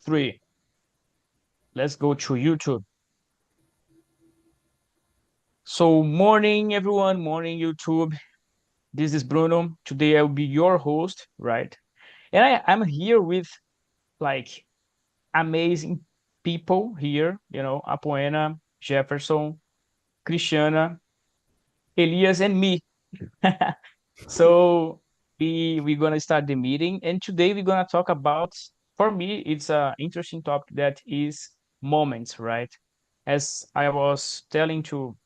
three. Let's go to YouTube. So, morning, everyone. Morning, YouTube. This is Bruno. Today I will be your host, right? And I'm here with like amazing people here, Apoena, Jefferson, Cristiana, Elias, and me. So we're gonna start the meeting, and today we're gonna talk about. For me, it's a interesting topic that is moments, right? As I was telling to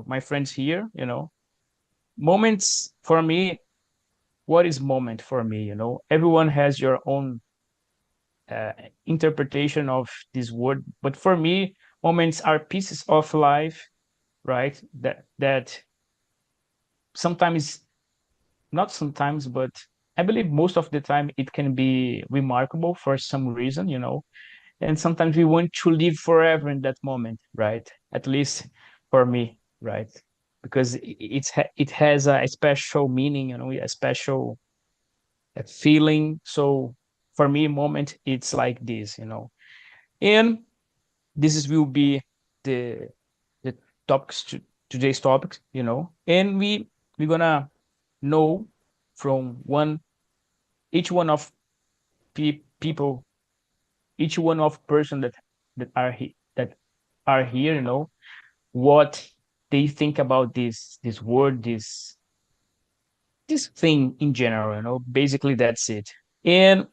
my friends here, moments for me. What is moment for me? Everyone has your own uh, interpretation of this word, but for me, moments are pieces of life, right? That sometimes, not sometimes, but I believe most of the time it can be remarkable for some reason, and sometimes we want to live forever in that moment, right? At least for me, right? Because it has a special meaning, a special feeling. So for me, moment, it's like this, and this is will be the the topics today's topics, and we're gonna know from each one of people, each one of person that are here, what they think about this word, this thing in general, basically that's it. And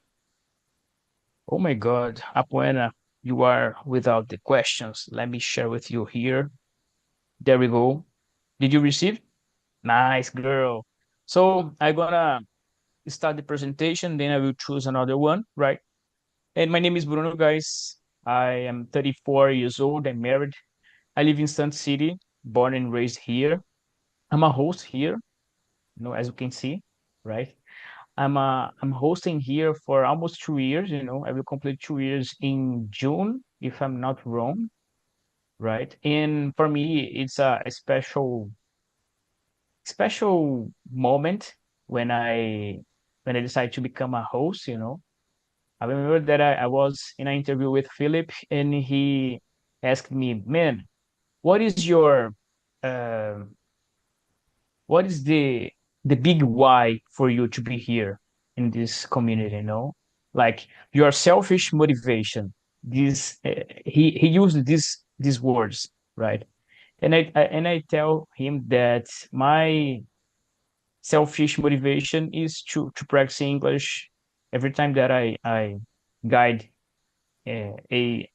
oh my god, Apuena, you are without the questions. Let me share with you here. There we go. Did you receive? Nice girl. So I'm gonna start the presentation, then I will choose another one, right? And my name is Bruno, guys. I am 34 years old. I'm married. I live in Sun City, born and raised here. I'm a host here, as you can see, right? I'm hosting here for almost 2 years. I will complete 2 years in June, if I'm not wrong, right? And for me, it's a special moment when I decided to become a host. I remember that I was in an interview with Philip, and he asked me, "Man, what is your uh, what is the big why for you to be here in this community?" Like your selfish motivation. This he used these words, right? And I tell him that my selfish motivation is to practice English every time that I guide a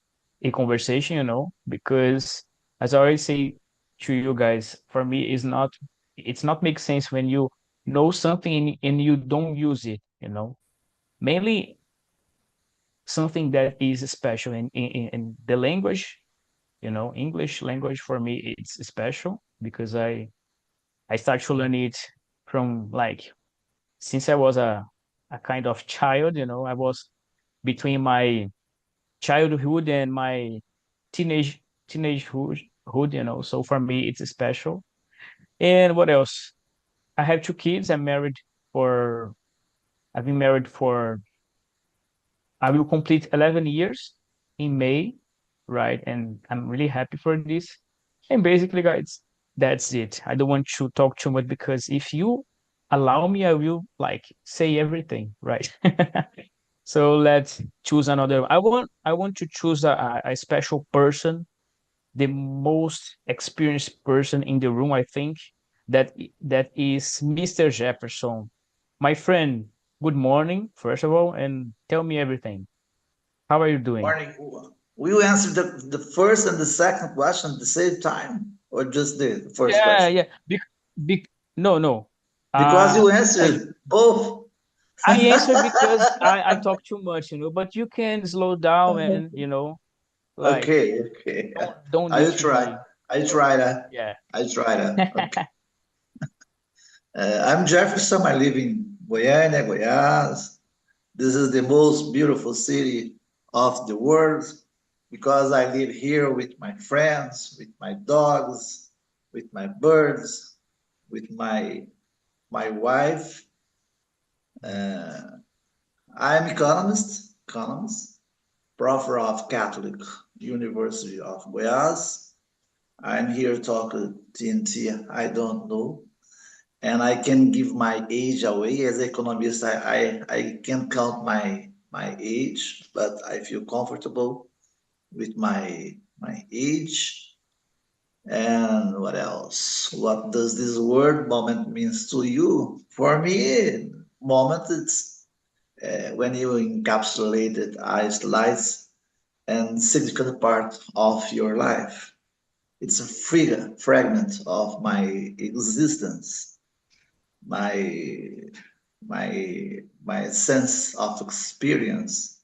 conversation, because as I always say to you guys, for me it's not make sense when you know something and you don't use it, mainly something that is special in the language, English language. For me it's special because I start to learn it from like since I was a kind of child. I was between my childhood and my teenagehood. So for me it's special. And what else? I have two kids. For I've been married for, I will complete 11 years in May, right? And I'm really happy for this. And basically, guys, that's it. I don't want to talk too much because if you allow me, I will like say everything, right? So let's choose another. I want to choose a special person, the most experienced person in the room, I think, that is Mr. Jefferson. My friend, good morning, first of all, and tell me everything. How are you doing? Morning. Will you answer the first and the second question at the same time, or just the first Yeah, question? yeah. No, no. Because you I answered both. I answered because I talk too much, but you can slow down and like Okay, okay. don't I need will to try. be. I try that. Yeah. I try that. Okay. I'm Jefferson. I live in Goiânia, Goiás. This is the most beautiful city of the world because I live here with my friends, with my dogs, with my birds, with my wife. Uh, I'm economist. professor of Catholic University of Goiás. I'm here talking TNT. I don't know, and I can give my age away as an economist. I can count my age, but I feel comfortable with my age. And what else? What does this word moment means to you? For me, moment it's when you encapsulated a slice and significant part of your life. It's a fragment of my existence, my my sense of experience,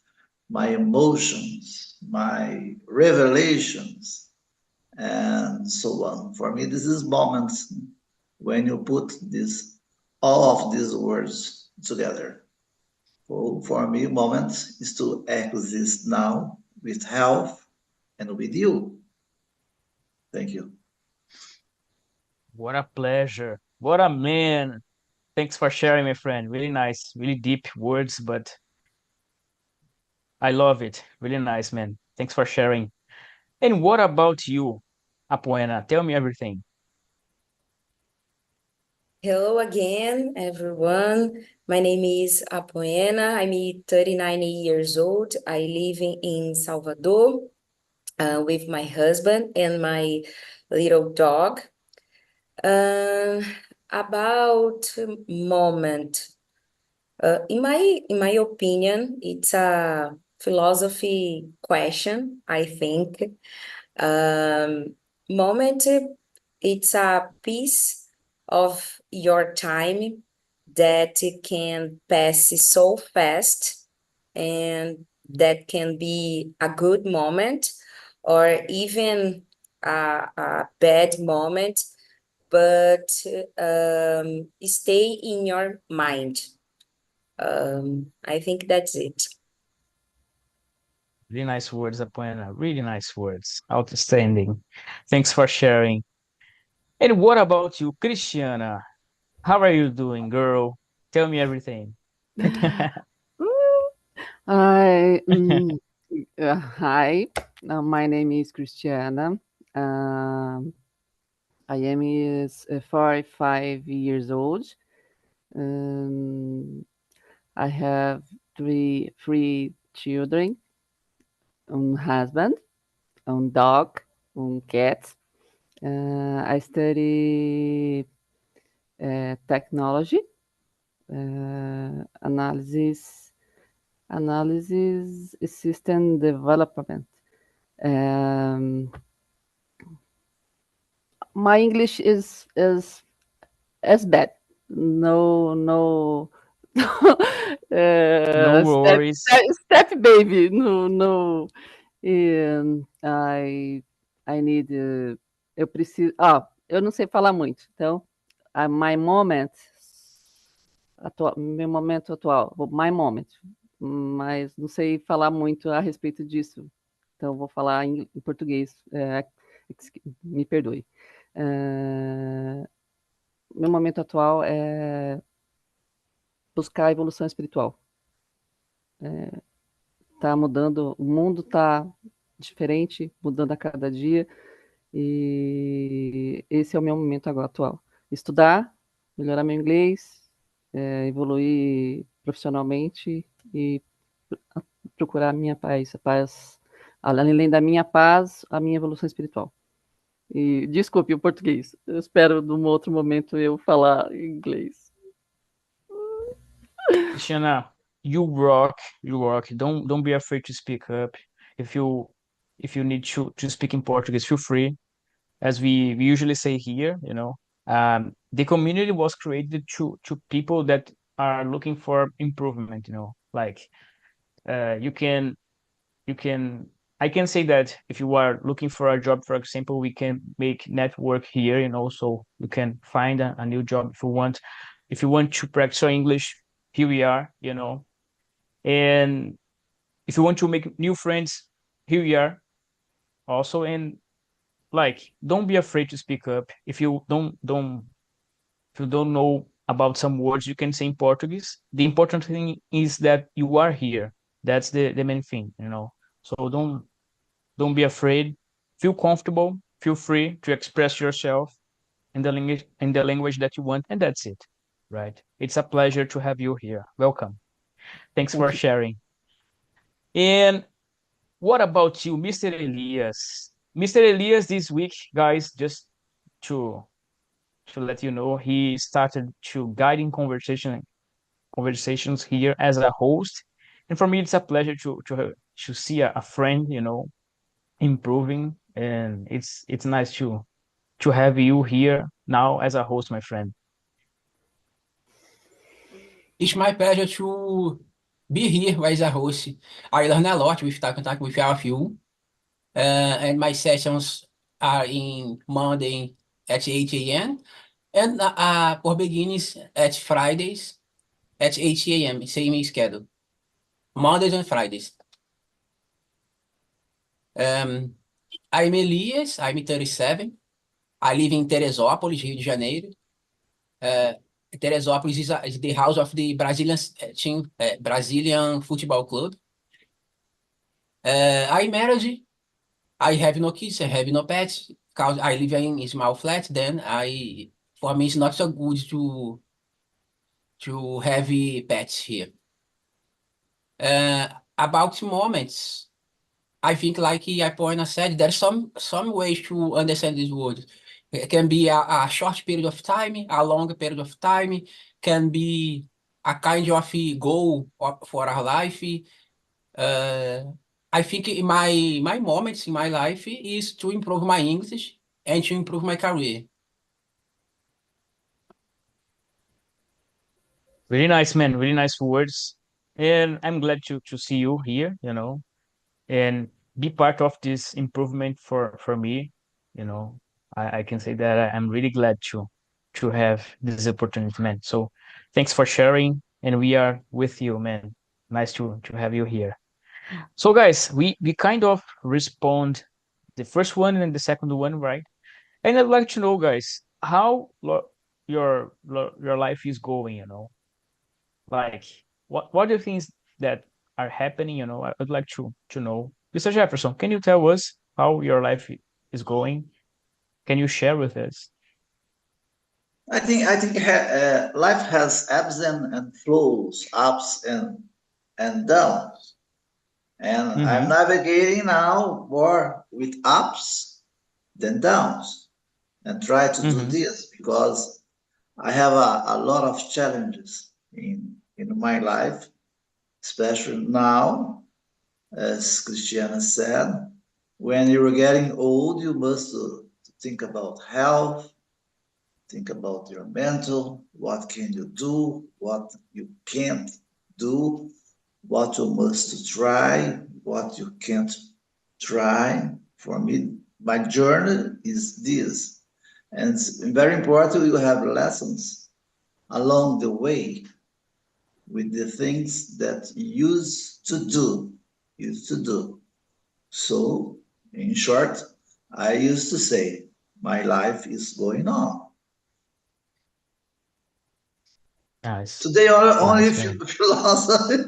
my emotions, my revelations, and so on. For me, this is moments when you put this all of these words together. For me, moment is to exist now with health and with you. Thank you. What a pleasure. What a man. Thanks for sharing, my friend. Really nice, really deep words, but I love it. Really nice, man. Thanks for sharing. And what about you, Apoena? Tell me everything. Hello again, everyone. My name is Apoena. I'm 39 years old. I live in Salvador with my husband and my little dog. Uh, about moment, in my opinion, it's a philosophy question, I think. Um, Moment, it's a piece of your time that can pass so fast, and that can be a good moment or even a bad moment, but stay in your mind. I think that's it. Really nice words, Apoena. Really nice words. Outstanding. Thanks for sharing. And what about you, Cristiana? How are you doing, girl? Tell me everything. I Hi, my name is Christiana. Um, I am 45 years old. Um, I have three children, husband, dog, cat. I study technology, analysis system development. Um, my English is as bad. No, no, No step, worries. step baby. No, no. I need. Eu preciso. Eu não sei falar muito. Então, my moment atual, meu momento atual, my moment. Mas não sei falar muito a respeito disso. Então, vou falar em português. Me perdoe. Eh, Meu momento atual é buscar a evolução espiritual. Tá mudando, o mundo tá diferente, mudando a cada dia, e esse é o meu momento agora atual. Estudar, melhorar meu inglês, evoluir profissionalmente e procurar a minha paz, além da minha paz, a minha evolução espiritual. E desculpe o português, eu espero num outro momento eu falar inglês. Cristiana, you rock, you rock. Don't be afraid to speak up. If you if you need to speak in Portuguese, feel free. As we usually say here, the community was created to people that are looking for improvement, like you can you can I can say that if you are looking for a job, for example, we can make network here, so you can find a new job if you want. If you want to practice your English, here we are, and if you want to make new friends, here we are also. And like, don't be afraid to speak up. If you don't know about some words, you can say in Portuguese. The important thing is that you are here. That's the main thing. So don't be afraid. Feel comfortable. Feel free to express yourself in the language that you want, and that's it. Right? It's a pleasure to have you here. Welcome. Thanks for Thank you. sharing. And what about you, Mr. Elias? Mr. Elias, this week, guys, just to let you know, he started to guiding conversations here as a host, and for me, it's a pleasure to see a friend, improving, and it's nice to have you here now as a host, my friend. It's my pleasure to be here as a host. I learn a lot with talking with all of you. And my sessions are in Monday at 8 a.m. and for beginners at Fridays at 8 a.m. Same schedule. Mondays and Fridays. Um, I'm Elias. I'm 37. I live in Teresópolis, Rio de Janeiro. Teresópolis is the house of the Brazilian team, Brazilian Football Club. I'm married. I have no kids. I have no pets. Because I live in a small flat, then for me it's not so good to have pets here. About moments, I think like Apoina said, there's some ways to understand this word. It can be a short period of time, a long period of time, can be a kind of goal for our life. Uh, I think my moments in my life is to improve my English and to improve my career. Really nice, man. Really nice words, and I'm glad to see you here. And be part of this improvement for me. I can say that I'm really glad to have this opportunity, man. So thanks for sharing, and we are with you, man. Nice to have you here. So guys, we kind of respond the first one and the second one, right? And I'd like to know, guys, how your life is going, like what are the things that are happening, I'd like to know. Mr. Jefferson, can you tell us how your life is going? Can you share with us? I think life has ebbs and flows, ups and downs, and I'm Mm-hmm. navigating now more with ups than downs, and try to do Mm-hmm. this because I have a lot of challenges in my life, especially now, as Christiana said. When you're getting old, you must think about health, think about your mental, what can you do, what you can't do, what you must try, what you can't try. For me, my journey is this. And it's very important you have lessons along the way with the things that you used to do. So, in short, I used to say, my life is going on. Nice. Today, only Nice, if you man. philosophy.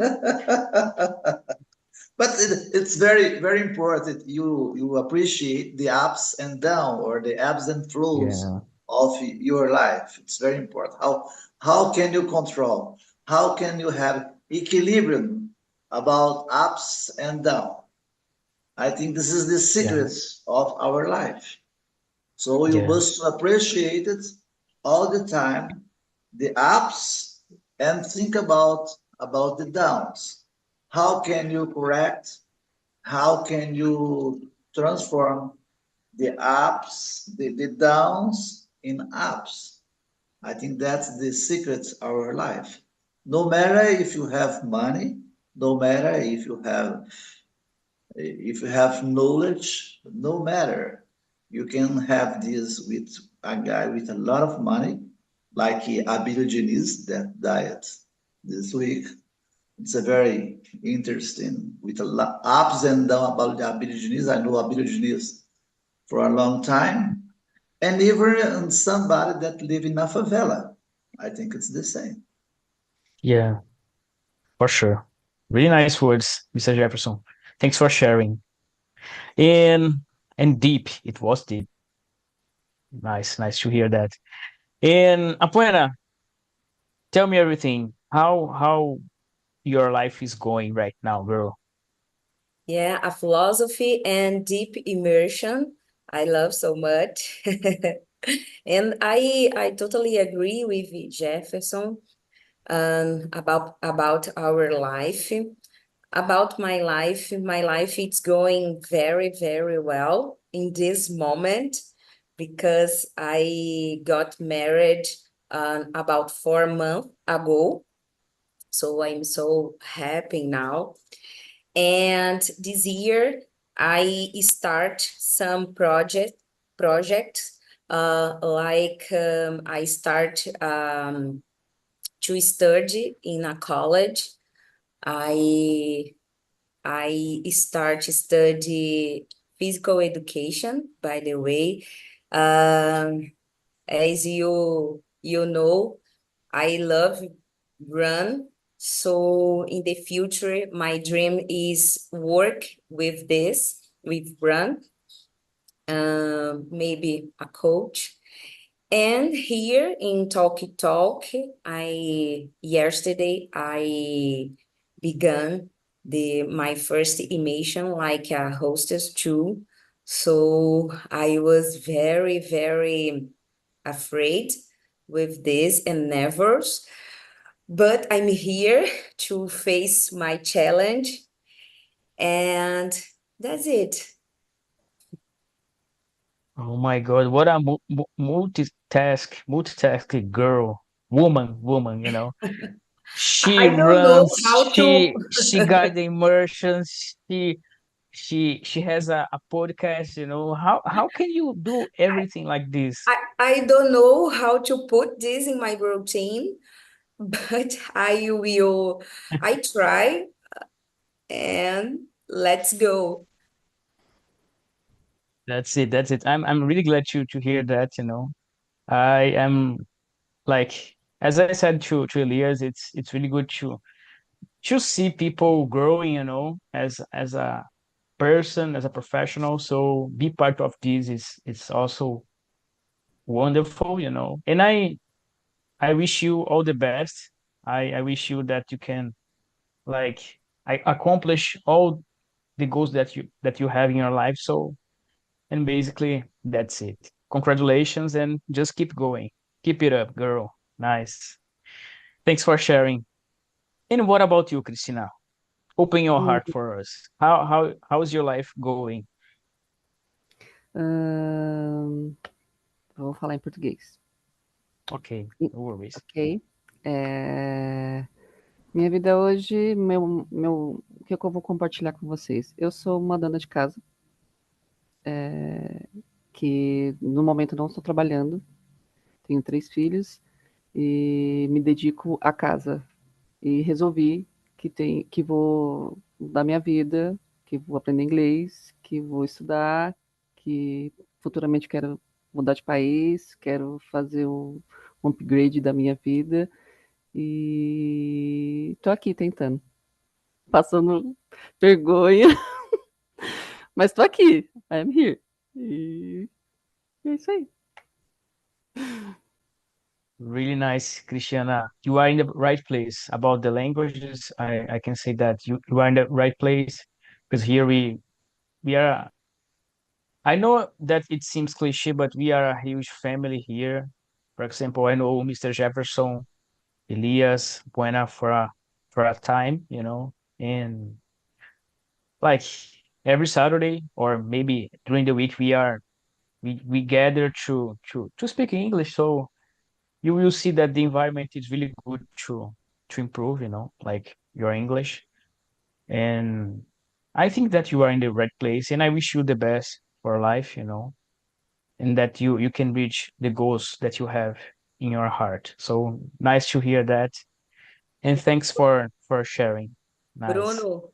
But it's very, very important. You appreciate the ups and downs or the ebbs and flows Yeah. of your life. It's very important. How can you control? How can you have equilibrium about ups and downs? I think this is the Yeah. secrets of our life. So you Yeah. must appreciate it all the time, the ups, and think about the downs. How can you correct? How can you transform the ups, the downs in ups? I think that's the secret of our life. No matter if you have money, no matter if you have knowledge, no matter. You can have this with a guy with a lot of money, like Abílio Diniz that died this week. It's a very interesting, with a lot ups and downs about Abílio Diniz. I know Abílio Diniz for a long time, and even somebody that live in a favela. I think it's the same. Yeah, for sure. Really nice words, Mr. Jefferson. Thanks for sharing. And deep, it was deep. Nice to hear that. And Apuena, tell me everything. How your life is going right now, girl? Yeah, a philosophy and deep immersion. I love so much. And I totally agree with Jefferson about our life. About my life it's going very, very well in this moment because I got married about 4 months ago. So I'm so happy now. And this year I start some projects like I start to study in a college. I I start to study physical education, by the way. As you know, I love run. So in the future, my dream is work with this, with run, maybe a coach. And here in Talk, I yesterday I began my first emission like a hostess too. So I was very, very afraid with this and nervous, but I'm here to face my challenge, and that's it. Oh my God, what a multitasking girl, woman, you know. She I don't know runs, how to. she got the immersions, she has a podcast, you know. How can you do everything like this? I don't know how to put this in my routine, but I try and let's go. That's it. I'm really glad to hear that, you know. I am like, as I said to Elias, it's really good to see people growing, you know, as a person, as a professional. So be part of this is also wonderful, you know. And I wish you all the best. I wish you that you can like accomplish all the goals that you have in your life. So and basically that's it. Congratulations and just keep going. Keep it up, girl. Nice. Thanks for sharing. And what about you, Christina? Open your Hum, heart for us. How's your life going? hum, vou falar em português. Okay, E- no worries. Ok. Minha vida hoje, o que é que eu vou compartilhar com vocês? Eu sou uma dona de casa, que no momento não estou trabalhando, tenho 3 filhos e me dedico à casa. E resolvi que vou mudar minha vida, que vou aprender inglês, que vou estudar, que futuramente quero mudar de país, quero fazer um upgrade da minha vida e tô aqui tentando, passando vergonha, mas tô aqui. I'm here. E é isso aí. Really nice, Christiana. You are in the right place. About the languages, I can say that you are in the right place because here we are. I know that it seems cliche, but we are a huge family here. For example, I know Mr. Jefferson, Elias, Buena for a time, you know, and like every Saturday or maybe during the week we gather to speak English. So you will see that the environment is really good to improve, you know, like your English. And I think that you are in the right place, and I wish you the best for life, you know, and that you can reach the goals that you have in your heart. So nice to hear that, and thanks for sharing. Nice. Bruno,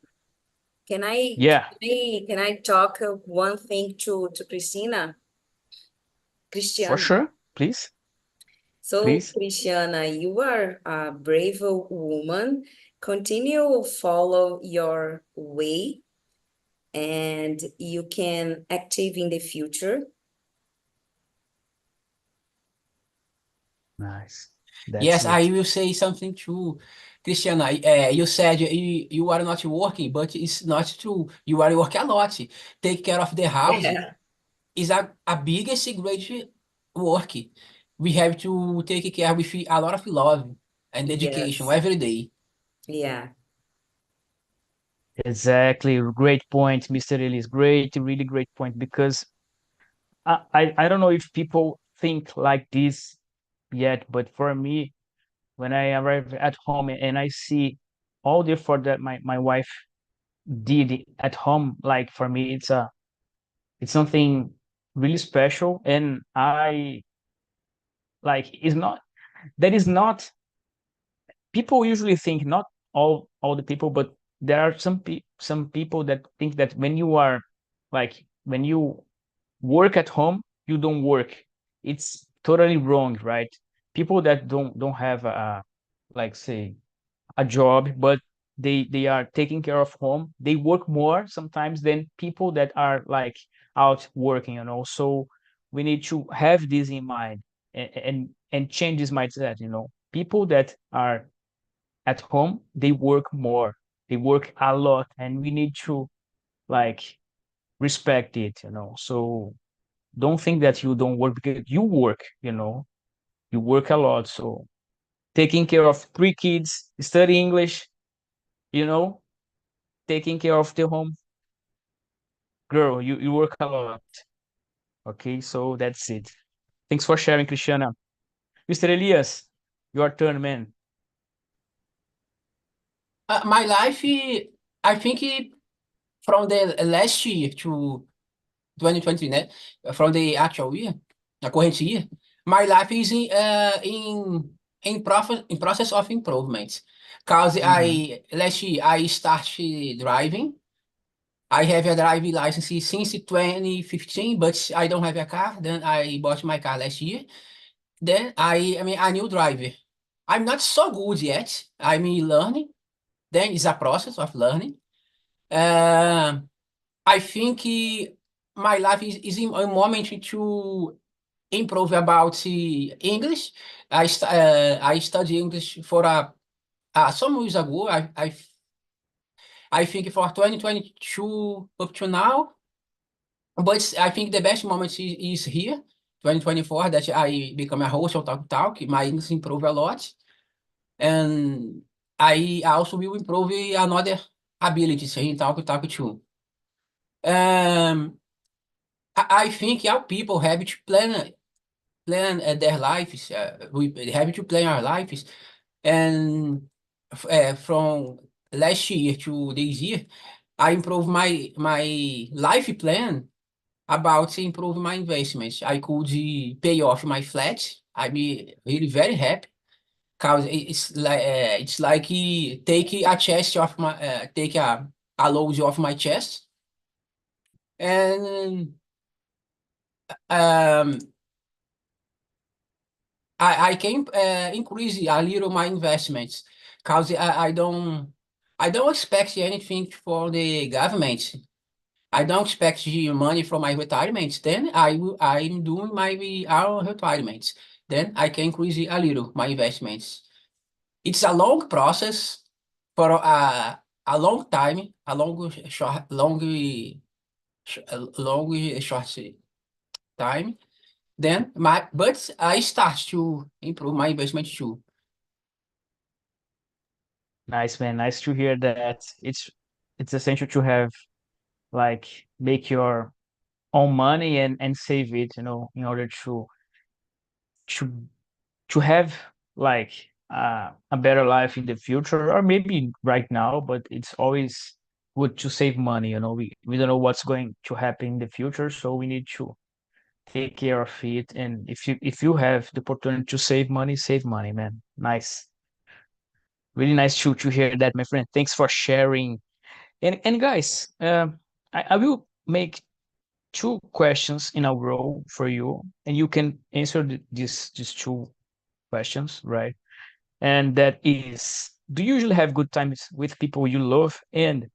can I Yeah, can I talk one thing to for Cristiana? sure. Please, So, please. Cristiana, you are a brave woman. Continue follow your way. and you can active in the future. Nice. That's Yes, I it. will say something true. Cristiana, you said you are not working, but it's not true. You are working a lot. Take care of the house Yeah. is a biggest great work. We have to take care with a lot of love and dedication Yes. every day. Yeah. Exactly. Great point, Mr. Ellis. Great, really great point. Because I don't know if people think like this yet, but for me, when I arrive at home and I see all the effort that my wife did at home, like for me, it's something really special. And I like it's not that is not people usually think, not all the people, but there are some people that think that when you are like when you work at home, you don't work. It's totally wrong, right? People that don't have a, like say, a job, but they are taking care of home, they work more sometimes than people that are like out working, so we need to have this in mind, and change this mindset. People that are at home, they work more, they work a lot, and we need to like respect it. So don't think that you don't work, because you work. You work a lot. So taking care of three kids, study English, you know taking care of the home, girl, you work a lot. Okay, so that's it. Thanks for sharing, Cristiana. Mr. Elias, your turn, man. My life, I think from the last year to 2020, né? From the actual year, a corrent year, my life is in process of improvement. Cause Mhm. last year I started driving. I have a driving license since 2015, but I don't have a car. Then I bought my car last year. Then I mean, a new driver. I'm not so good yet. I'm learning. Then it's a process of learning. Um, I think my life is in a moment to improve about English. I studied English for some years ago. I think for 2022 up to now. But I think the best moment is here, 2024, that I become a host of Talk Talk. My English improve a lot. And I also will improve another abilities in Talk Talk too. Um, I think our people have to plan their lives. We have to plan our lives, and from last year to this year, I improve my life plan about improving my investments. I could pay off my flat. I'm really very happy because it's like take a chest off my take a load off my chest, and um I can increase a little my investments because I don't expect anything for the government. I don't expect the money from my retirement. Then I'm doing my own retirement. Then I can increase a little my investments. It's a long process for a long time, a long short time. Then but I start to improve my investment too. Nice, man. Nice to hear that. It's essential to have, like, make your own money and save it, in order to to have like a better life in the future, or maybe right now. But it's always good to save money. We don't know what's going to happen in the future, so we need to take care of it. And if you have the opportunity to save money, man. Nice. Really nice to hear that, my friend. Thanks for sharing. And guys, I will make two questions in a row for you, and you can answer these two questions, right? And that is, do you usually have good times with people you love? And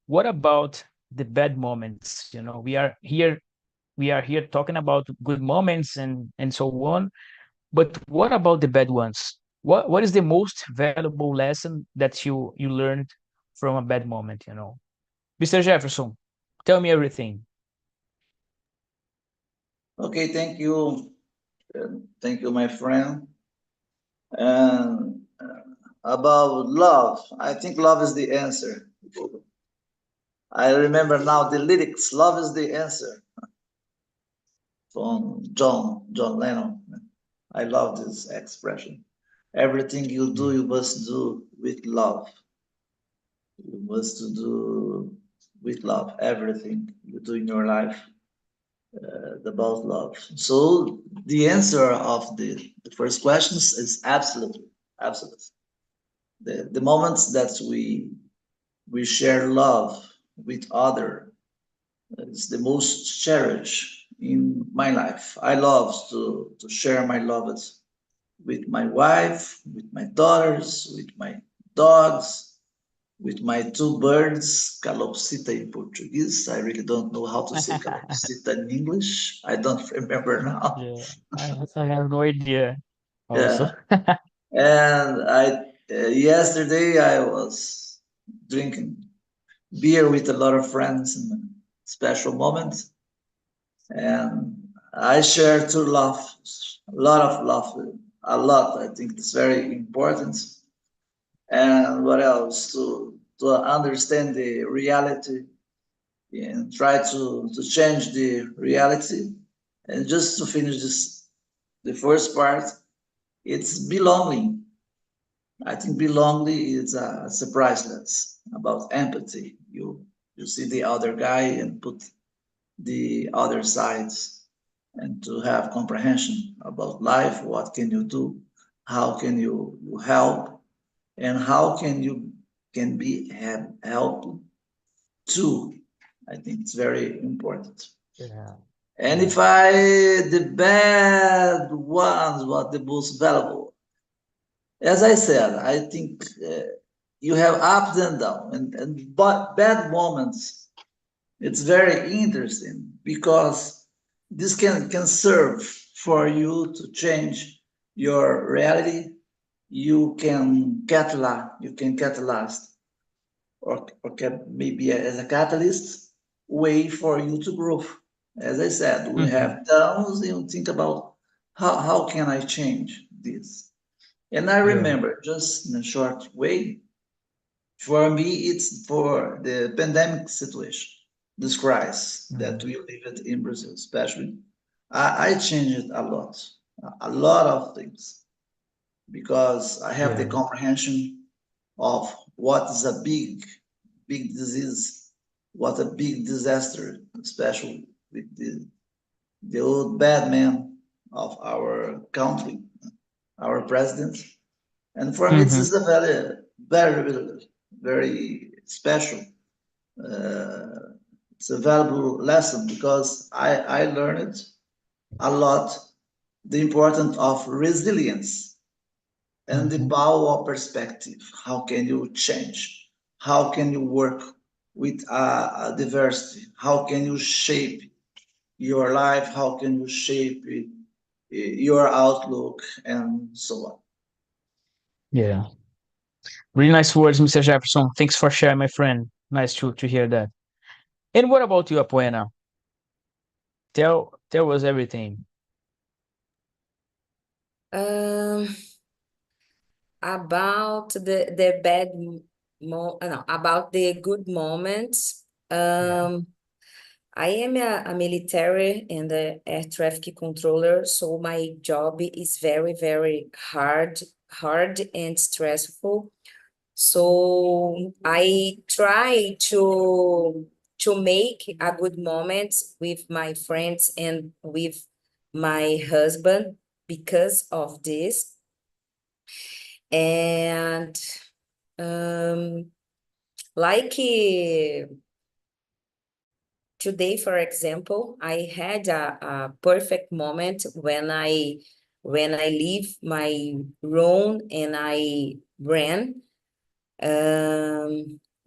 what about the bad moments. We are here talking about good moments and so on. But what about the bad ones? What is the most valuable lesson that you learned from a bad moment? Mr. Jefferson, tell me everything. Okay, thank you. Thank you, my friend. And about love, I think love is the answer. I remember now the lyrics, love is the answer, from John Lennon. I love this expression. Everything you do, you must do with love. You must do with love. Everything you do in your life, about love. So the answer of the first questions is absolutely, absolutely. The moments that we share love with other is the most cherished in my life. I love to share my love with my wife, with my daughters, with my dogs, with my two birds, calopsita in Portuguese. I really don't know how to say calopsita in English. I don't remember now. Yeah, I have no idea also. Yeah. And yesterday I was drinking beer with a lot of friends in a special moment, and I share to love, a lot of love, a lot. I think it's very important. And what else? To understand the reality and try to change the reality. And just to finish this, the first part, it's belonging. I think belonging is a priceless about empathy. You see the other guy and put the other sides, and to have comprehension about life. What can you do? How can you help? And how can you can be have help too? I think it's very important. Yeah, And yeah. if I the bad ones, what the most valuable? As I said, I think you have ups and downs, and but bad moments. It's very interesting because this can serve for you to change your reality. You can catalyze, or can maybe as a catalyst way for you to grow. As I said, we Mhm. have downs, and you think about how can I change this. And I Yeah. remember, just in a short way, for me, it's for the pandemic situation, this crisis that Mhm. we live in Brazil, especially. I changed a lot of things, because I have the Yeah. comprehension of what is a big disease, what a big disaster, especially with the old bad man of our country, our president. And for me, this Mhm. is a very special. Uh, it's a valuable lesson, because I learned a lot the importance of resilience and the Mhm. power of perspective. How can you change? How can you work with a diversity? How can you shape your life? How can you shape your outlook, and so on? Yeah. Really nice words, Mr. Jefferson. Thanks for sharing, my friend. Nice to hear that. And what about you, Apoena? Tell us everything. Um, about the bad no, about the good moments. Yeah. I am a military and a air traffic controller, so my job is very, very hard and stressful. So I try to make a good moment with my friends and with my husband because of this. And um, like today, for example, I had a perfect moment when I leave my room and I ran.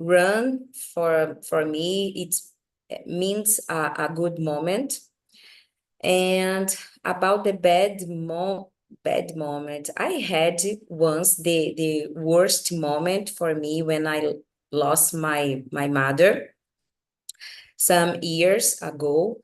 run for me, it means a good moment. And about the bad moment, I had once the worst moment for me when I lost my mother some years ago.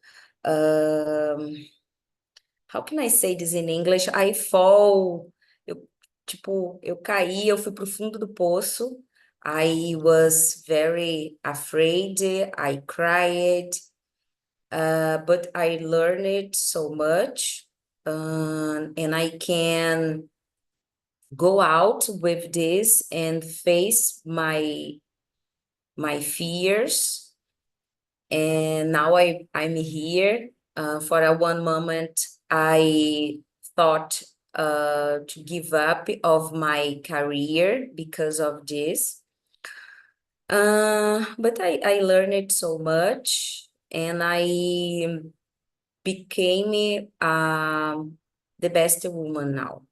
How can I say this in English? I fall, eu caí, eu fui pro fundo do poço. I was very afraid, I cried, but I learned so much, and I can go out with this and face my fears. And now I'm here. For a one moment, I thought to give up of my career because of this. But I learned so much, and I became the best woman now.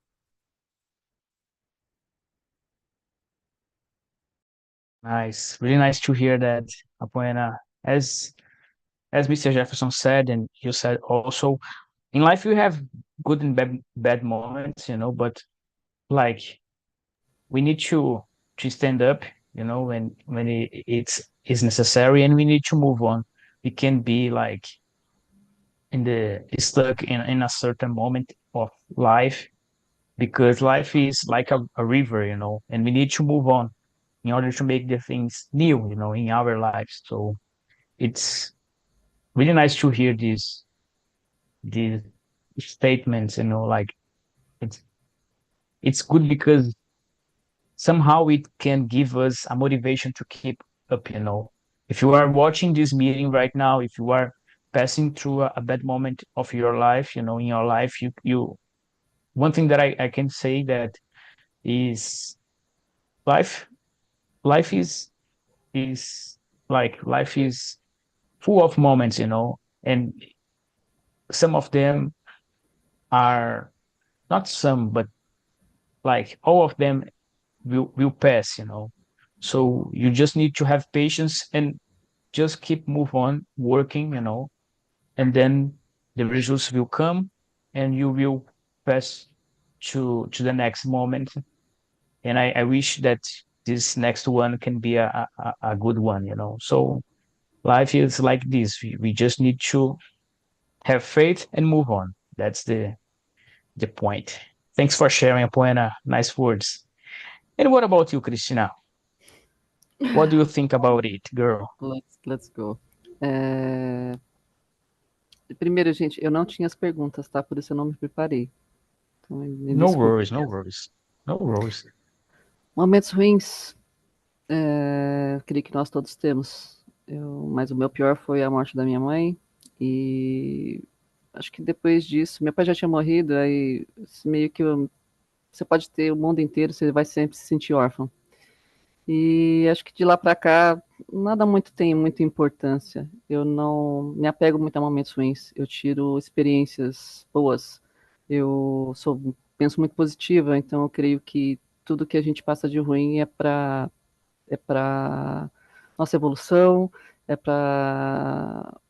Nice, really nice to hear that, Apoena. As Mr. Jefferson said, and you said also, in life you have good and bad moments, but like we need to stand up, when it's necessary, and we need to move on. We can't be like in the stuck in a certain moment of life, because life is like a river, and we need to move on in order to make the things new, in our lives. So it's really nice to hear these statements, like it's it's good because somehow it can give us a motivation to keep up. If you are watching this meeting right now, if you are passing through a bad moment of your life, in your life, you one thing that I can say that is life life is life is full of moments, and some of them are not some, but like all of them will pass, so you just need to have patience and just keep move on working, and then the results will come, and you will pass to the next moment. And I wish that this next one can be a good one, so life is like this. We just need to have faith and move on. That's the point. Thanks for sharing, Apoena. Nice words. And what about you, Christina? What do you think about it, girl? Let's go. Primeiro, gente, eu não tinha as perguntas, tá? Por isso eu não me preparei. Então, me No desculpe. worries, no worries. No worries. Momentos ruins, creio que nós todos temos. Mas o meu pior foi a morte da minha mãe. E acho que depois disso, meu pai já tinha morrido, aí meio que você pode ter o mundo inteiro, você vai sempre se sentir órfão. E acho que de lá para cá, nada muito tem muita importância. Eu não me apego muito a momentos ruins. Eu tiro experiências boas. Penso muito positiva, então eu creio que tudo que a gente passa de ruim é para nossa evolução, é para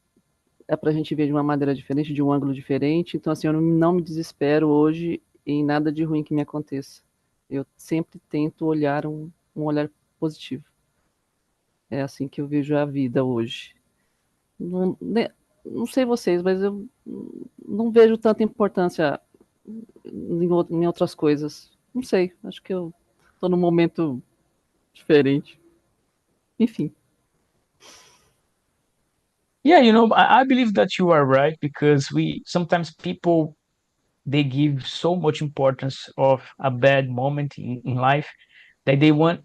a gente ver de uma maneira diferente, de um ângulo diferente. Então, assim, eu não me desespero hoje em nada de ruim que me aconteça. Eu sempre tento olhar um olhar positivo. É assim que eu vejo a vida hoje. Não sei vocês, mas eu não vejo tanta importância em outras coisas. Não sei, acho que eu estou num momento diferente. Enfim. Yeah, I believe that you are right, because we sometimes people they give so much importance of a bad moment in life that they want,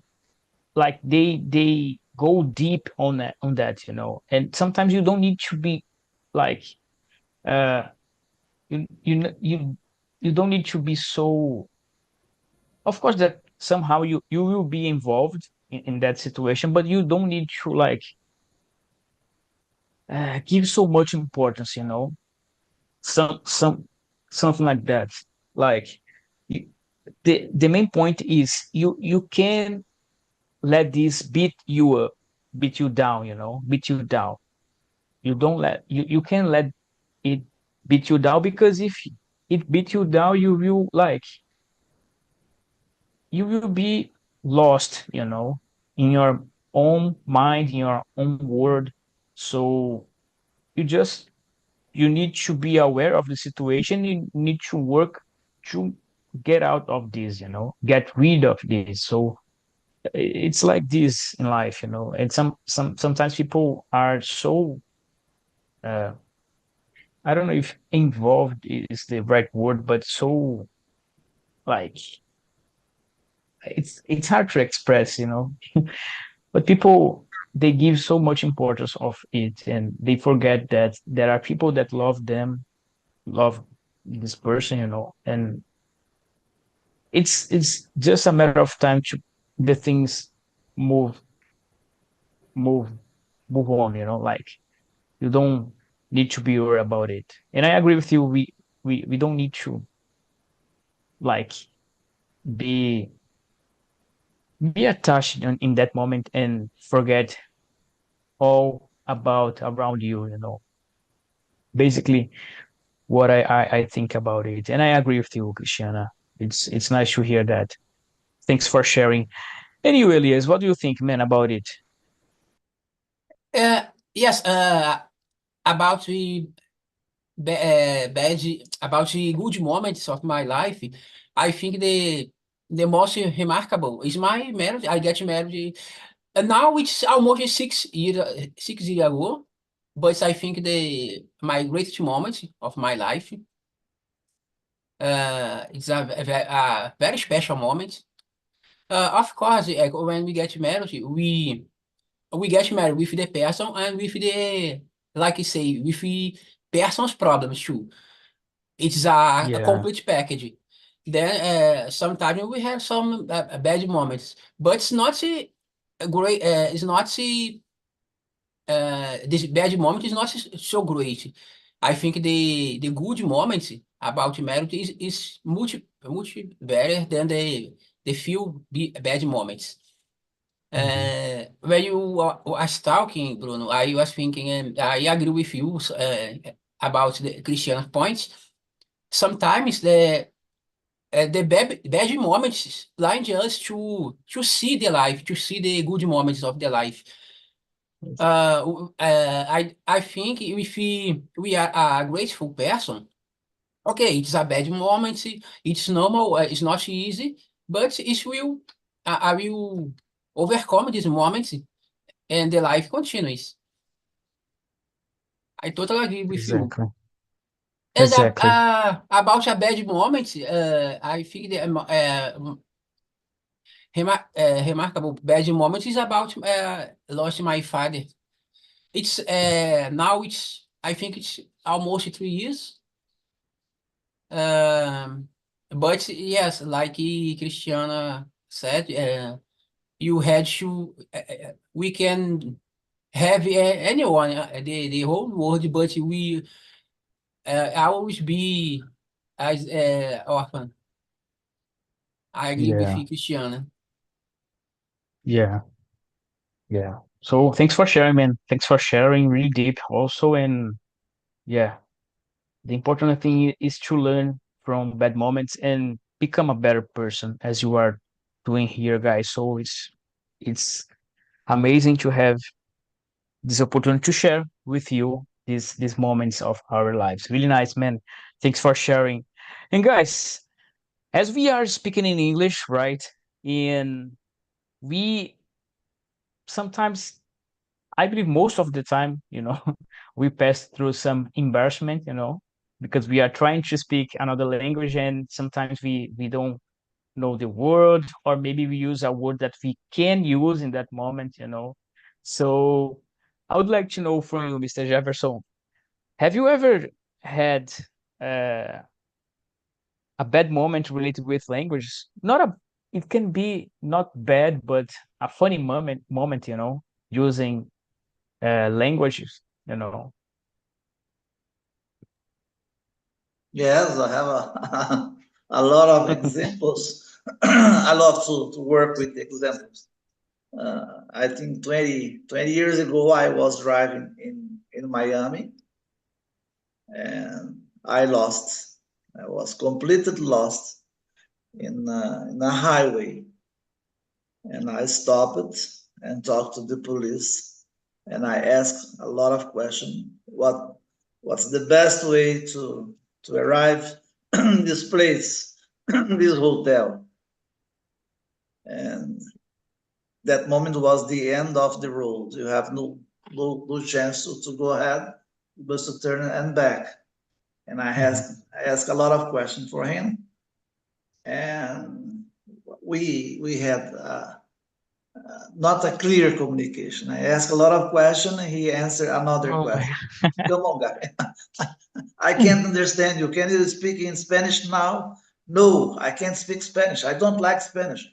like they go deep on that. And sometimes you don't need to be like uh you don't need to be so, of course, that somehow you will be involved in that situation, but you don't need to like give so much importance, some something like that. Like you, the main point is you can let this beat you up, beat you down, beat you down. You can't let it beat you down, because if it beat you down, you will be lost, in your own mind, in your own world. So you just you need to be aware of the situation. You need to work to get out of this, get rid of this. So it's like this in life, and sometimes people are so uh, I don't know if involved is the right word, but so, like, it's hard to express, but people, they give so much importance of it, and they forget that there are people that love them, love this person, and it's just a matter of time to the things move move move on, like, you don't need to be worried about it. And I agree with you. We don't need to, like, be be attached in that moment and forget all about around you, basically what I think about it. And I agree with you, Christiana. It's nice to hear that. Thanks for sharing. Anyway, Elias, what do you think, man, about it? Yes, about the bad, about the good moments of my life, I think the most remarkable is my marriage. I get married, and now it's almost 6 years ago. But I think the my greatest moment of my life, it's a very special moment. Of course, when we get married, we get married with the person and with the, like you say, with the person's problems too. It's a Yeah, complete package. Then sometimes we have some bad moments, but it's not great. It's not this bad moment is not so great. I think the good moments about marriage is much better than the few bad moments. mhm, When you was talking, Bruno, I was thinking, and I agree with you about the Christian points. Sometimes the bad moments blind us to see the life, to see the good moments of the life. I think if we are a grateful person, okay, it's a bad moment, it's normal, it's not easy, but I will overcome these moments and the life continues. I totally agree with you. exactly, And exactly. about a bad moment, I think the remarkable bad moment is about lost my father. It's now it's I think it's almost 3 years. Um, but yes, like Christiana said, you had to. We can have anyone, the whole world, but we always be as orphan. I agree with Yeah, you, Christiana. yeah, yeah. So thanks for sharing, man. Thanks for sharing really deep also. And yeah, the important thing is to learn from bad moments and become a better person, as you are doing here, guys. So it's amazing to have this opportunity to share with you these moments of our lives. Really nice, man. Thanks for sharing. And guys, as we are speaking in English, right? And we sometimes, I believe most of the time, we pass through some embarrassment, because we are trying to speak another language, and sometimes we don't know the word, or maybe we use a word that we can use in that moment. So I would like to know from you, Mr. Jefferson, have you ever had uh, a bad moment related with language? Not a, it can be not bad, but a funny moment, using languages, you know. Yes, I have a lot of examples. I love to work with examples. I think 20 years ago, I was driving in Miami and I lost. I was completely lost in a highway. And I stopped and talked to the police. And I asked a lot of questions. What's the best way to arrive this place, this hotel? And that moment was the end of the road. You have no chance to go ahead, but to turn and back. And I asked a lot of questions for him, and we had not a clear communication. I asked a lot of questions, and he answered another Oh my. question. Come on, guy. I can't understand you. Can you speak in Spanish now? No, I can't speak Spanish. I don't like Spanish.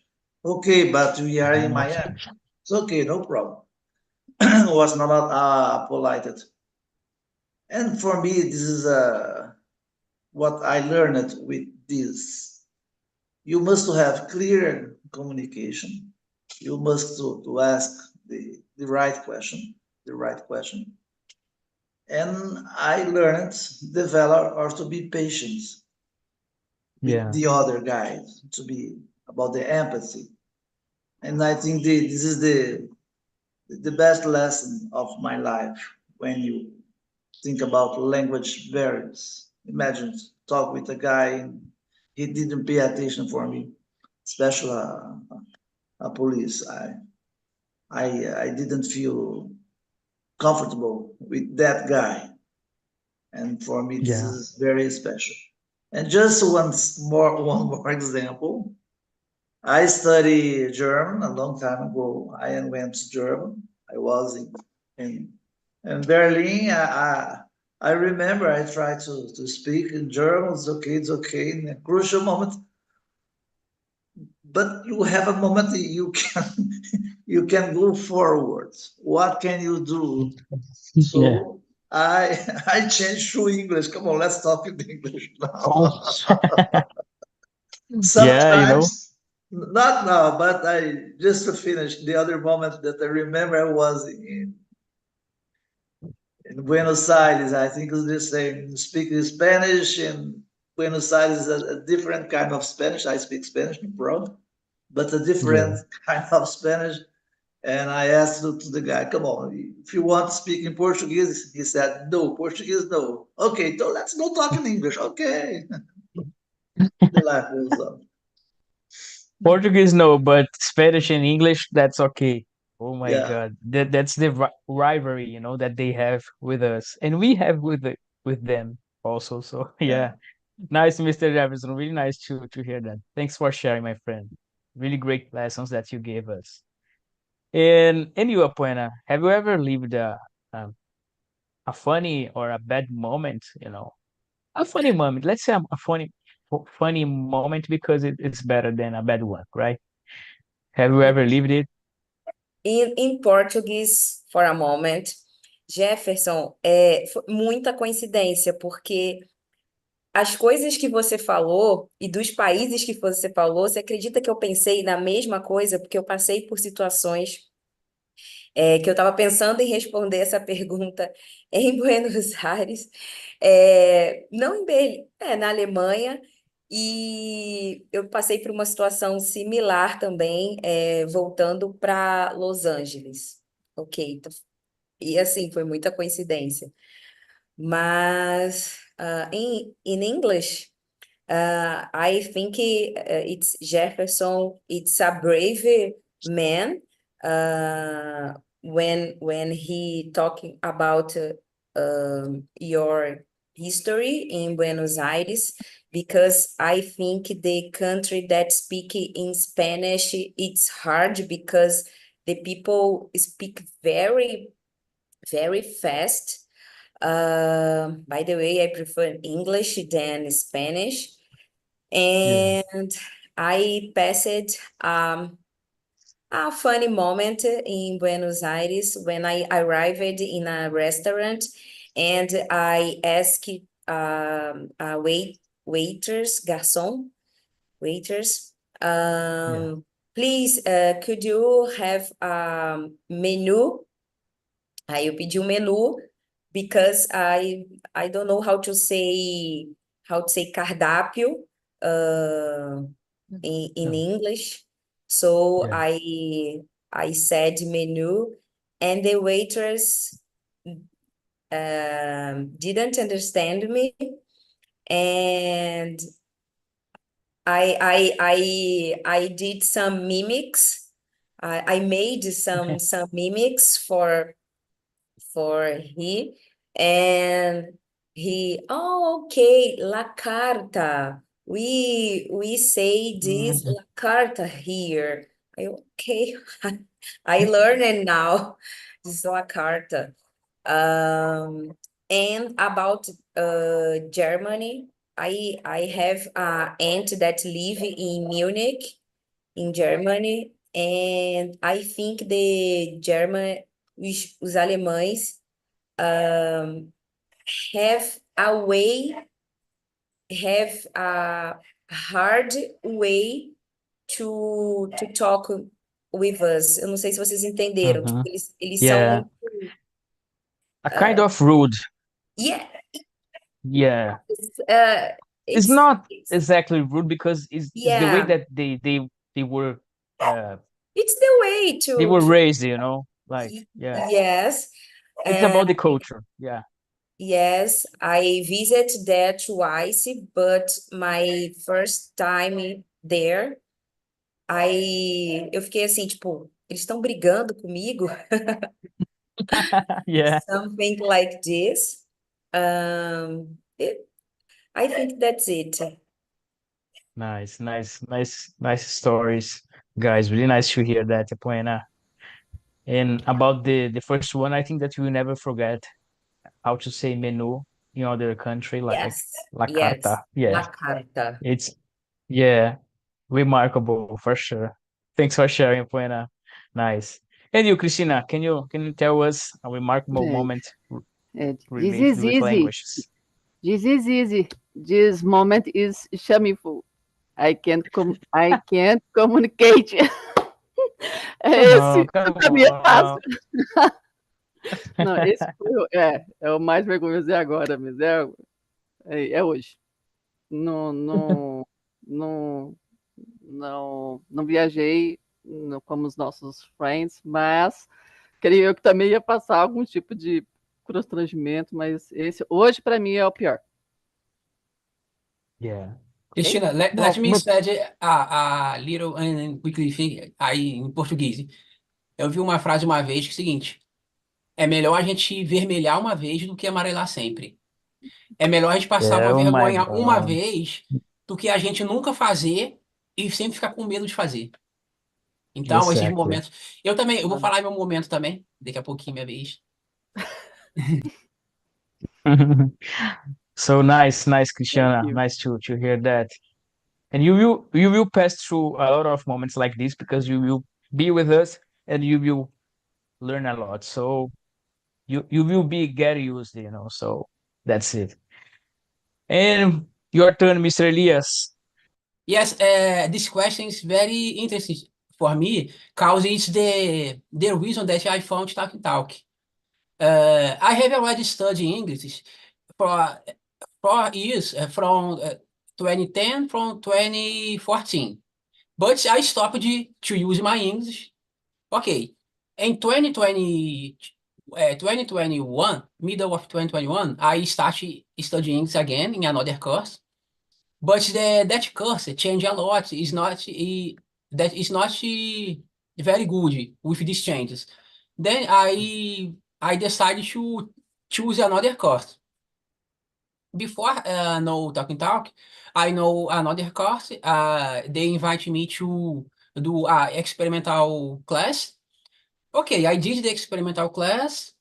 Okay, but we are in Miami. It's okay, no problem. Was not polite. And for me, this is what I learned with this. You must have clear communication. You must to ask the right question, the right question. And I learned develop or to be patient with Yeah. the other guy, to be about the empathy. And I think this is the best lesson of my life when you think about language barriers. Imagine talk with a guy and he didn't pay attention for me, especially a police. I didn't feel comfortable with that guy, and for me this Yeah. is very special. And just one more example. I studied German a long time ago. I went to German. I was in, in Berlin. I remember I tried to speak in German. It's okay. In a crucial moment, but you have a moment you can you can go forward. What can you do? Yeah. So I I changed to English. Come on, let's talk in English Oh. now. Yeah, you know. Sometimes, not now, but I just to finish the other moment that I remember I was in Buenos Aires. I think it's the same. Speaking Spanish in Buenos Aires is a different kind of Spanish. I speak Spanish, no problem, but a different Yeah. kind of Spanish. And I asked to the guy, come on, if you want to speak in Portuguese, he said, no, Portuguese, no. Okay, so let's go talk in English. Okay. The life goes on. Portuguese, no, but Spanish and English, that's okay. Oh my Yeah, God. That's the rivalry, that they have with us. And we have with them also. So yeah. yeah. Nice, Mr. Jefferson. Really nice to hear that. Thanks for sharing, my friend. Really great lessons that you gave us. And you, Apuena, have you ever lived a funny or a bad moment, A funny moment. Let's say a funny moment because it's better than a bad one, right? Have you ever lived it? In Português, for a moment, Jefferson, foi muita coincidência, porque as coisas que você falou e dos países que você falou, você acredita que eu pensei na mesma coisa? Porque eu passei por situações que eu estava pensando em responder essa pergunta em Buenos Aires, não em Berlim, na Alemanha, e eu passei por uma situação similar também, voltando para Los Angeles. Ok, e assim, foi muita coincidência. Mas, in English, I think it's Jefferson. It's a brave man. When he talking about your history in Buenos Aires, because I think the country that speak in Spanish, it's hard because the people speak very, very fast. By the way, I prefer English than Spanish. Yeah. And I passed a funny moment in Buenos Aires when I arrived in a restaurant and I asked waiters, garçon, waiters, Yeah. Please, could you have menu? Aí eu pedi um menu because I don't know how to say cardápio in Oh, English. So yeah. I said menu, and the waitress didn't understand me, and I did some mimics. I made some mimics for he, and oh, okay, la carta. We say this Mhm. la carta here. Okay, I learned it now. This is la carta. And about Germany, I have aunt that live in Munich, in Germany, and I think os alemães have a way, have a hard way to talk with us. Eu não sei se vocês entenderam. Tipo, Mhm. eles são Yeah. muito. A kind of rude. Yeah, Yeah. uh, It's it's, not it's exactly rude because it's the way yeah, that they were uh it's the way they to were raised, you know? Like, yeah. yes. It's about the culture. Yeah. Yes, I visit there twice, but my first time there, eu fiquei assim, tipo, eles estão brigando comigo? Yeah. Something like this. I think that's it. Nice stories, guys. Really nice to hear that, Apoena. And about the first one, I think that we will never forget how to say menu in other country, like Yes, la yes, carta. Yeah, la carta. it's yeah, remarkable for sure. Thanks for sharing, Apoena. Nice. And you, Christina, can you tell us a remarkable É, moment this related is with easy. languages? This is easy. This moment is shameful. I can't communicate. Come Esse on, come pra mim é fácil. on. Não, esse foi, é o mais vergonhoso agora, mas é hoje. Não, não, não, não viajei como os nossos friends, mas creio eu que também ia passar algum tipo de constrangimento, mas esse hoje para mim é o pior. Yeah. Ok? Cristina, let Well, me but say a little and quickly thing aí em português. Eu vi uma frase uma vez que é o seguinte: é melhor a gente vermelhar uma vez do que amarelar sempre. É melhor a gente passar uma oh my vergonha uma God. vez do que a gente nunca fazer e sempre ficar com medo de fazer. Então, esses Exactly. momentos. Eu vou falar meu momento também, daqui a pouquinho, minha vez. So nice, Thank Christiana. you. Nice to hear that. And you will pass through a lot of moments like this because you will be with us and you will learn a lot. So you will be get used, So that's it. And your turn, Mr. Elias. Yes, this question is very interesting for me because it's the reason that I found Talk and Talk. I have already studied English for 4 years from 2010 from 2014, but I stopped to use my English. Okay, in 2021, middle of 2021, I started studying English again in another course. But that course change a lot. That is not very good with these changes. Then I decided to choose another course. Before no Talking Talk, I know another course. They invite me to do a experimental class. Okay, I did the experimental class.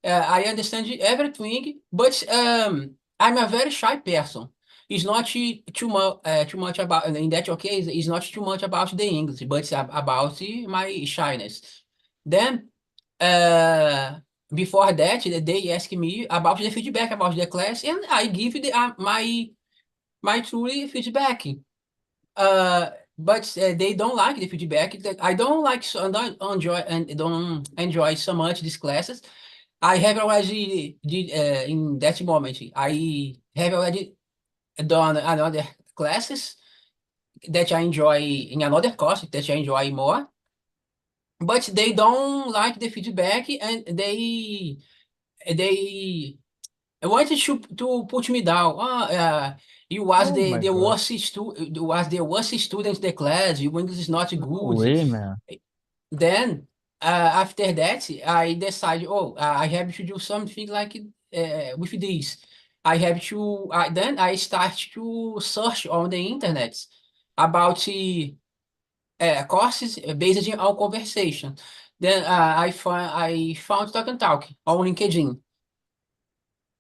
I understand everything, but I'm a very shy person. It's not too much about in that case. It's not too much about the English, but it's about my shyness. Then, uh, before that, they asked me about the feedback about the class, and I give my truly feedback. but they don't like the feedback. I don't like don't enjoy so much these classes. I have already did in that moment. I have already done another classes that I enjoy in another course that I enjoy more, but they don't like the feedback and they wanted to put me down. You was Oh my the God. worst you was the worst student in the class. Your English is not No good. way, man. Then after that, I decided, oh, I have to do something like with this. I have to. Then I start to search on the internet about courses based on conversation. Then I found Talk and Talk on LinkedIn.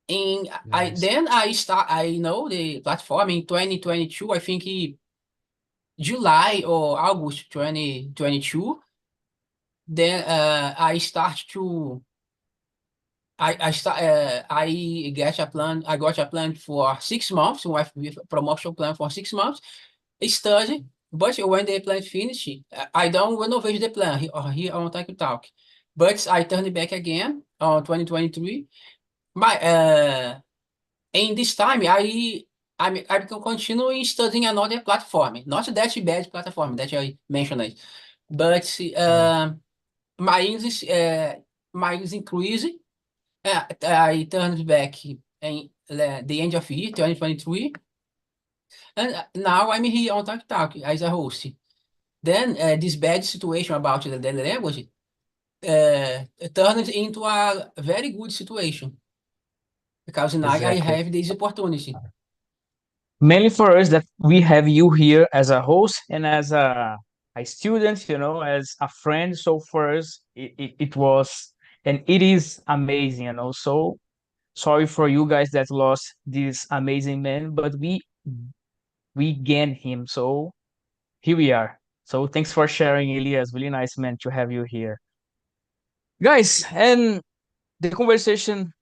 And Nice. I know the platform in 2022, I think July or August 2022. Then I got a plan for 6 months with a promotion plan for 6 months. Study, but when the plan finish, I don't renovate the plan here on Tech Talk. But I turned back again on 2023. My in this time, I can continue studying another platform, not that bad platform that I mentioned, but Yeah. my English my English increased. I turned back in the end of year 2023, and now I'm here on Talk Talk as a host. Then this bad situation about the language turned into a very good situation because now I Exactly. have this opportunity. Mainly for us that we have you here as a host and as a student, as a friend. So for us, it was and it is amazing, So sorry for you guys that lost this amazing man, but we gained him. So here we are. So thanks for sharing, Elias. Really nice, man, to have you here, guys. And the conversation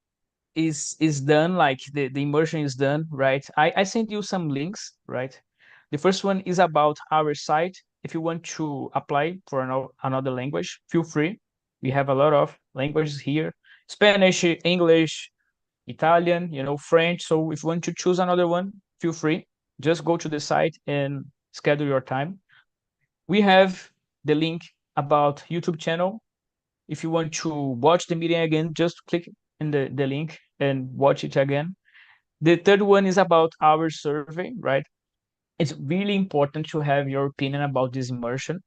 is done. Like the immersion is done, right? I sent you some links, right? The first one is about our site. If you want to apply for another language, feel free. We have a lot of languages here: Spanish, English, Italian, French. So if you want to choose another one, feel free. Just go to the site and schedule your time. We have the link about YouTube channel. If you want to watch the meeting again, just click in the link and watch it again. The third one is about our survey, right? It's really important to have your opinion about this immersion,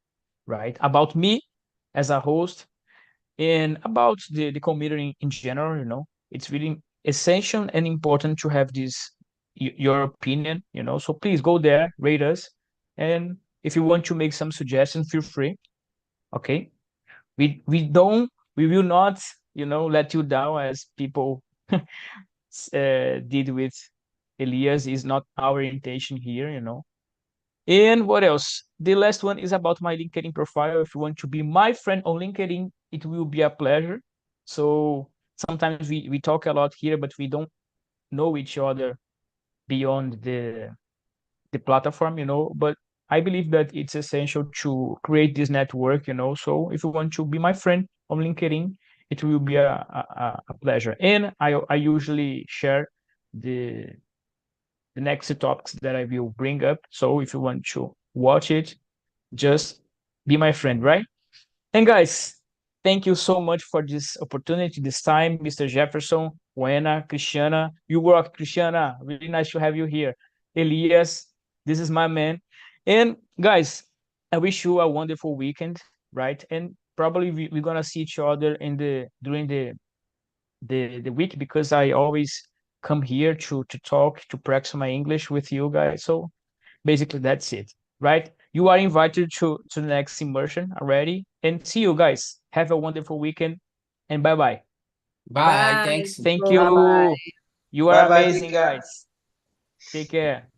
right? About me as a host and about the community in general, It's really essential and important to have your opinion, So please go there, rate us. And if you want to make some suggestions, feel free. Okay. We don't we will not let you down as people did with Elias. Is not our intention here. And what else? The last one is about my LinkedIn profile. If you want to be my friend on LinkedIn, it will be a pleasure. So sometimes we talk a lot here, but we don't know each other beyond the platform, but I believe that it's essential to create this network, So if you want to be my friend on LinkedIn, it will be a pleasure. And I usually share the the next topics that I will bring up. So if you want to watch it, just be my friend, right? And guys, thank you so much for this opportunity, this time, Mr. Jefferson, Buena, Cristiana. You work, Cristiana. Really nice to have you here. Elias, this is my man. And guys, I wish you a wonderful weekend, right? And probably we're gonna see each other during the week because I always come here to talk, to practice my English with you guys. So basically that's it, right? You are invited to the next immersion already, and see you guys. Have a wonderful weekend, and bye bye. Bye, Bye, thanks. Thank people. Bye bye. you. You are Bye bye. Take amazing, care. guys. Take care.